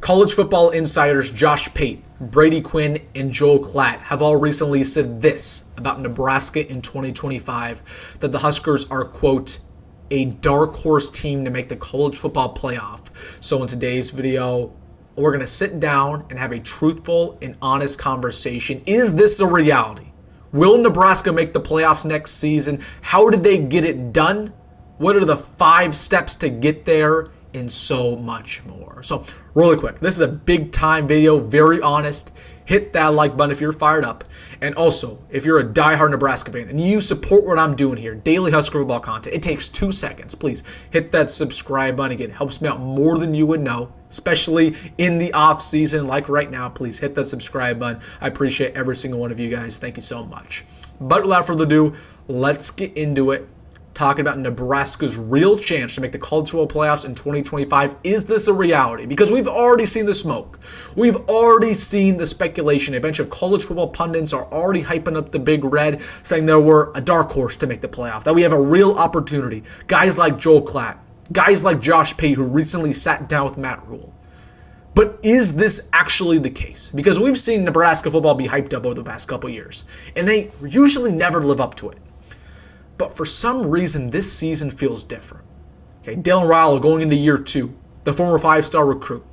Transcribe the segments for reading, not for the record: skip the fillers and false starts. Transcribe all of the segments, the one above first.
College football insiders Josh Pate, Brady Quinn, and Joel Klatt have all recently said this about Nebraska in 2025, that the Huskers are, quote, a dark horse team to make the college football playoff. So in today's video, we're going to sit down and have a truthful and honest conversation. Is this a reality? Will Nebraska make the playoffs next season? How did they get it done? What are the 5 steps to get there? And so much more. So really quick, this is a big time video, very honest. Hit that like button if you're fired up. And also, if you're a diehard Nebraska fan and you support what I'm doing here, daily Husker football content, it takes 2 seconds. Please hit that subscribe button. Again, it helps me out more than you would know, especially in the off season like right now. Please hit that subscribe button. I appreciate every single one of you guys. Thank you so much. But without further ado, let's get into it. Talking about Nebraska's real chance to make the college football playoffs in 2025. Is this a reality? Because we've already seen the smoke. We've already seen the speculation. A bunch of college football pundits are already hyping up the Big Red, saying there were a dark horse to make the playoff, that we have a real opportunity. Guys like Joel Klatt, guys like Josh Pate, who recently sat down with Matt Rhule. But is this actually the case? Because we've seen Nebraska football be hyped up over the past couple years, and they usually never live up to it. But for some reason, this season feels different. Okay, Rhule going into year 2, the former 5-star recruit.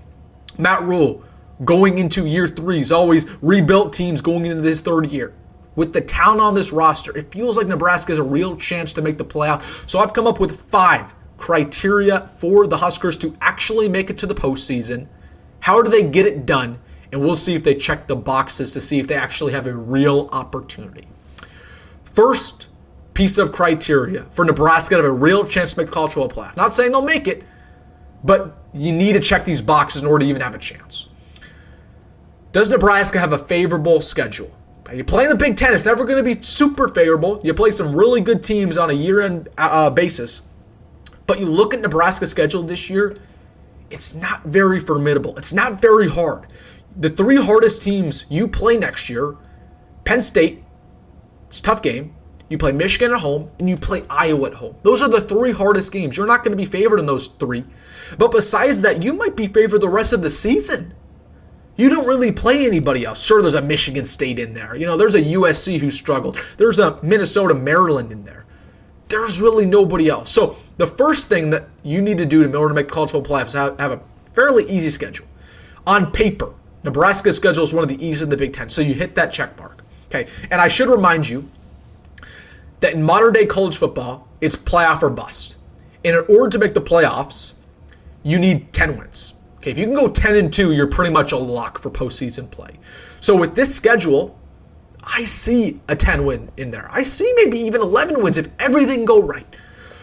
Matt Rhule going into year 3. He's always rebuilt teams going into this 3rd year. With the talent on this roster, it feels like Nebraska has a real chance to make the playoff. So I've come up with 5 criteria for the Huskers to actually make it to the postseason. How do they get it done? And we'll see if they check the boxes to see if they actually have a real opportunity. First piece of criteria for Nebraska to have a real chance to make the college football playoff. Not saying they'll make it, but you need to check these boxes in order to even have a chance. Does Nebraska have a favorable schedule? You play in the Big Ten, it's never going to be super favorable. You play some really good teams on a year-end basis. But you look at Nebraska's schedule this year, it's not very formidable. It's not very hard. The 3 hardest teams you play next year, Penn State, it's a tough game. You play Michigan at home, and you play Iowa at home. Those are the 3 hardest games. You're not going to be favored in those 3. But besides that, you might be favored the rest of the season. You don't really play anybody else. Sure, there's a Michigan State in there. You know, there's a USC who struggled. There's a Minnesota, Maryland in there. There's really nobody else. So the first thing that you need to do in order to make college football playoffs is have a fairly easy schedule. On paper, Nebraska's schedule is one of the easiest in the Big Ten. So you hit that check mark. Okay, and I should remind you that in modern day college football, it's playoff or bust. And in order to make the playoffs, you need 10 wins. Okay, if you can go 10-2, you're pretty much a lock for postseason play. So with this schedule, I see a 10 win in there. I see maybe even 11 wins if everything go right.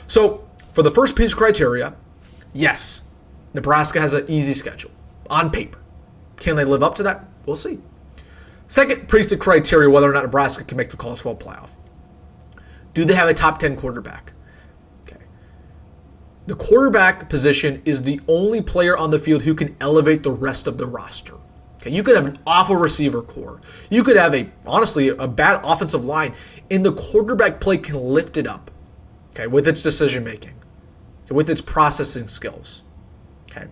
So for the first piece of criteria, yes, Nebraska has an easy schedule on paper. Can they live up to that? We'll see. Second piece of criteria, whether or not Nebraska can make the college football playoff. Do they have a top 10 quarterback? Okay. The quarterback position is the only player on the field who can elevate the rest of the roster. Okay. You could have an awful receiver core. You could have honestly, a bad offensive line, and the quarterback play can lift it up. Okay, with its decision making, okay, with its processing skills. Okay.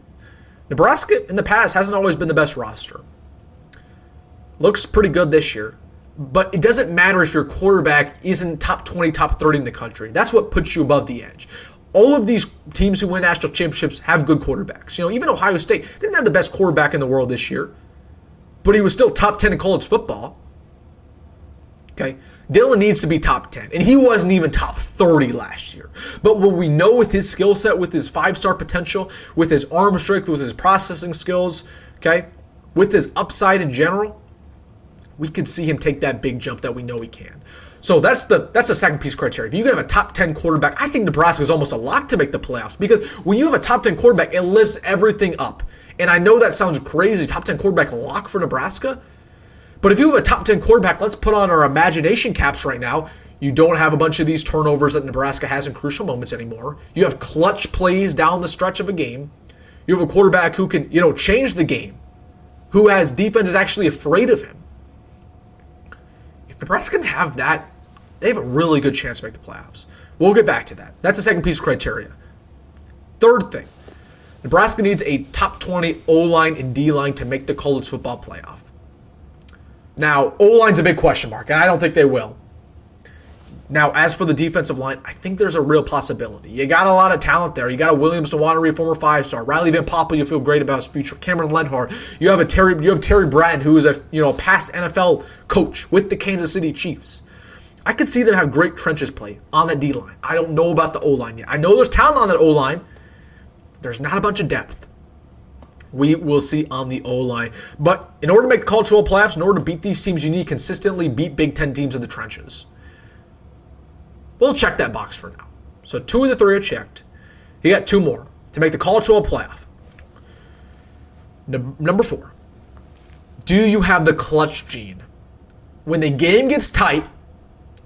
Nebraska in the past hasn't always been the best roster. Looks pretty good this year. But it doesn't matter if your quarterback isn't top 20, top 30 in the country. That's what puts you above the edge. All of these teams who win national championships have good quarterbacks. You know, even Ohio State didn't have the best quarterback in the world this year, but he was still top 10 in college football. Okay, Dylan needs to be top 10, and he wasn't even top 30 last year. But what we know with his skill set, with his 5-star potential, with his arm strength, with his processing skills, okay, with his upside in general, we could see him take that big jump that we know he can. So that's the second piece of criteria. If you can have a top 10 quarterback, I think Nebraska is almost a lock to make the playoffs, because when you have a top 10 quarterback, it lifts everything up. And I know that sounds crazy, top 10 quarterback lock for Nebraska. But if you have a top 10 quarterback, let's put on our imagination caps right now. You don't have a bunch of these turnovers that Nebraska has in crucial moments anymore. You have clutch plays down the stretch of a game. You have a quarterback who can, change the game, who has defenses actually afraid of him. Nebraska can have that, they have a really good chance to make the playoffs. We'll get back to that. That's the second piece of criteria. Third thing, Nebraska needs a top 20 O-line and D-line to make the college football playoff. Now, O-line's a big question mark, and I don't think they will. Now, as for the defensive line, I think there's a real possibility. You got a lot of talent there. You got a Williams Nwaneri, former 5-star. Riley Van Poppel, you feel great about his future. Cameron Lenhart. You have Terry Bratton, who is a past NFL coach with the Kansas City Chiefs. I could see them have great trenches play on the D-line. I don't know about the O-line yet. I know there's talent on that O-line. There's not a bunch of depth. We will see on the O-line. But in order to make the college football playoffs, in order to beat these teams, you need to consistently beat Big Ten teams in the trenches. We'll check that box for now. So 2 of the 3 are checked. You got 2 more to make the college football playoff. Number 4. Do you have the clutch gene? When the game gets tight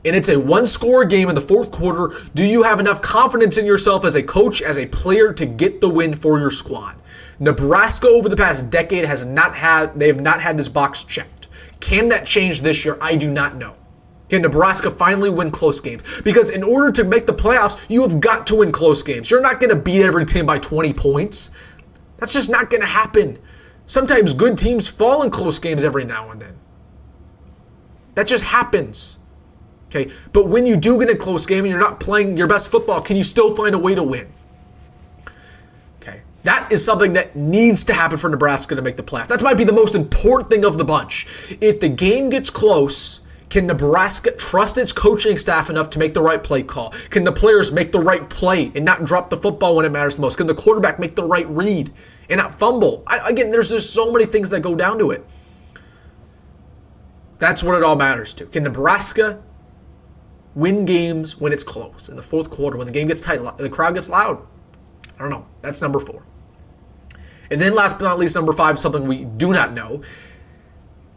and it's a 1-score game in the fourth quarter, do you have enough confidence in yourself as a coach, as a player, to get the win for your squad? Nebraska over the past decade they have not had this box checked. Can that change this year? I do not know. Can Nebraska finally win close games? Because in order to make the playoffs, you have got to win close games. You're not going to beat every team by 20 points. That's just not going to happen. Sometimes good teams fall in close games every now and then. That just happens. Okay, but when you do get a close game and you're not playing your best football, can you still find a way to win? Okay, that is something that needs to happen for Nebraska to make the playoff. That might be the most important thing of the bunch. If the game gets close, can Nebraska trust its coaching staff enough to make the right play call? Can the players make the right play and not drop the football when it matters the most? Can the quarterback make the right read and not fumble? Again, there's just so many things that go down to it. That's what it all matters to. Can Nebraska win games when it's close in the fourth quarter, when the game gets tight, the crowd gets loud? I don't know. That's number 4. And then last but not least, number 5, something we do not know.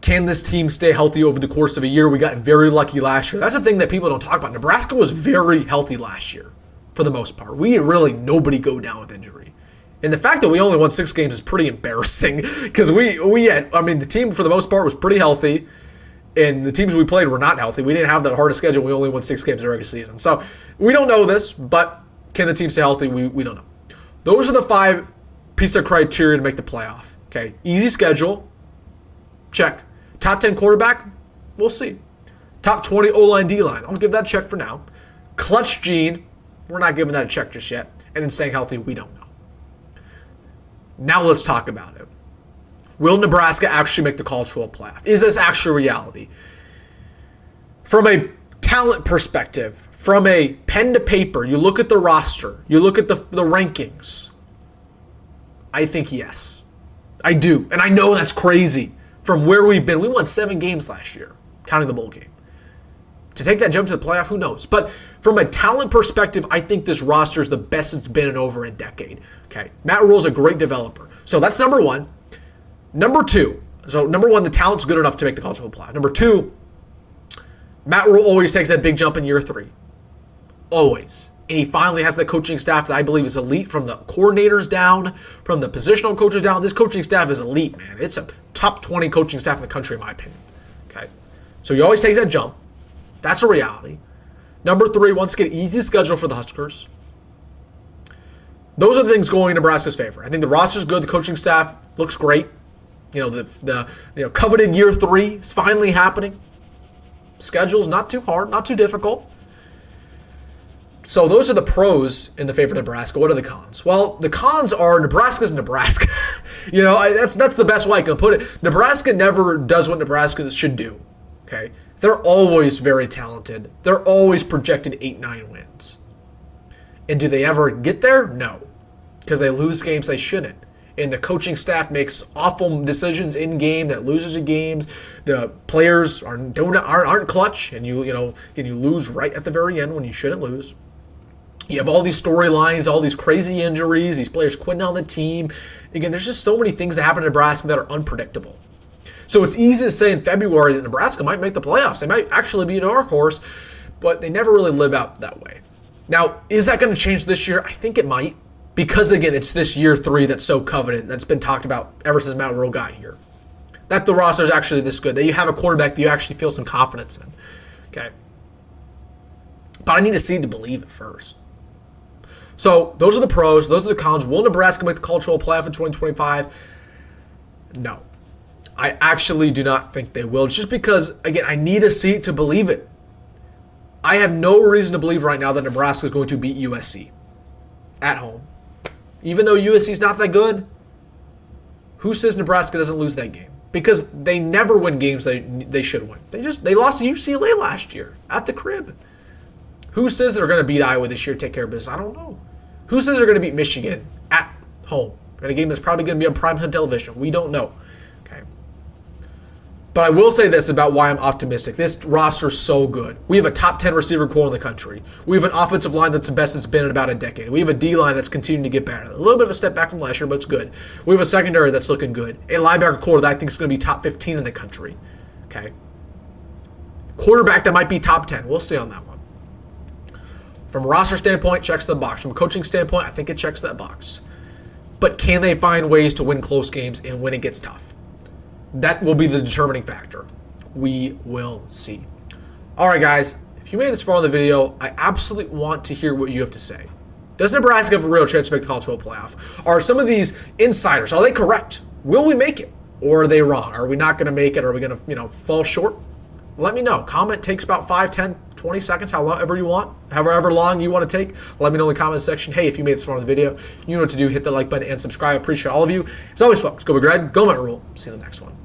Can this team stay healthy over the course of a year? We got very lucky last year. That's the thing that people don't talk about. Nebraska was very healthy last year, for the most part. We had really nobody go down with injury. And the fact that we only won 6 games is pretty embarrassing, because the team for the most part was pretty healthy, and the teams we played were not healthy. We didn't have the hardest schedule. We only won 6 games in the regular season. So we don't know this, but can the team stay healthy? We don't know. Those are the 5 pieces of criteria to make the playoff. Okay, easy schedule, check. Top 10 quarterback, we'll see. Top 20 O-line, D-line, I'll give that a check for now. Clutch gene, we're not giving that a check just yet. And then staying healthy, we don't know. Now let's talk about it. Will Nebraska actually make the college football playoff? Is this actually reality? From a talent perspective, from a pen to paper, you look at the roster, you look at the rankings, I think yes. I do. And I know that's crazy. From where we've been, we won 7 games last year, counting the bowl game. To take that jump to the playoff, who knows? But from a talent perspective, I think this roster is the best it's been in over a decade. Okay, Matt Rhule's a great developer. So that's number 1. Number 2, number 1, the talent's good enough to make the college football playoff. Number 2, Matt Rhule always takes that big jump in year 3. Always. And he finally has the coaching staff that I believe is elite, from the coordinators down, from the positional coaches down. This coaching staff is elite, man. It's a top 20 coaching staff in the country, in my opinion. Okay, so he always takes that jump. That's a reality. Number 3, once again, easy schedule for the Huskers. Those are the things going in Nebraska's favor. I think the roster's good. The coaching staff looks great. The coveted year 3 is finally happening. Schedule's not too hard, not too difficult. So those are the pros in the favor of Nebraska. What are the cons? Well, the cons are Nebraska's Nebraska. That's the best way I can put it. Nebraska never does what Nebraska should do. Okay, they're always very talented. They're always projected 8-9 wins. And do they ever get there? No, because they lose games they shouldn't. And the coaching staff makes awful decisions in game that loses you games. The players aren't clutch, and you lose right at the very end when you shouldn't lose. You have all these storylines, all these crazy injuries, these players quitting on the team. Again, there's just so many things that happen in Nebraska that are unpredictable. So it's easy to say in February that Nebraska might make the playoffs. They might actually be a dark horse, but they never really live out that way. Now, is that going to change this year? I think it might, because, again, it's this year 3 that's so coveted, that's been talked about ever since Matt Rhule got here. That the roster is actually this good, that you have a quarterback that you actually feel some confidence in. Okay. But I need to see to believe it first. So those are the pros. Those are the cons. Will Nebraska make the cultural playoff in 2025? No. I actually do not think they will. Just because, again, I need to see it to believe it. I have no reason to believe right now that Nebraska is going to beat USC at home. Even though USC is not that good, who says Nebraska doesn't lose that game? Because they never win games they should win. They lost to UCLA last year at the crib. Who says they're going to beat Iowa this year, take care of business? I don't know. Who says they're going to beat Michigan at home in a game that's probably going to be on primetime television? We don't know. Okay. But I will say this about why I'm optimistic. This roster's so good. We have a top 10 receiver core in the country. We have an offensive line that's the best it's been in about a decade. We have a D-line that's continuing to get better. A little bit of a step back from last year, but it's good. We have a secondary that's looking good. A linebacker core that I think is going to be top 15 in the country. Okay. Quarterback that might be top 10. We'll see on that one. From a roster standpoint, checks the box. From a coaching standpoint, I think it checks that box. But can they find ways to win close games and when it gets tough? That will be the determining factor. We will see. All right, guys. If you made this far in the video, I absolutely want to hear what you have to say. Does Nebraska have a real chance to make the college football playoff? Are some of these insiders, are they correct? Will we make it? Or are they wrong? Are we not going to make it? Are we going to, fall short? Let me know. Comment takes about 5, 10, 20 seconds, however you want, however long you want to take. Let me know in the comment section. Hey, if you made this far in the video, you know what to do. Hit the like button and subscribe. I appreciate all of you. As always, folks, go big red, go Rhule. See you in the next one.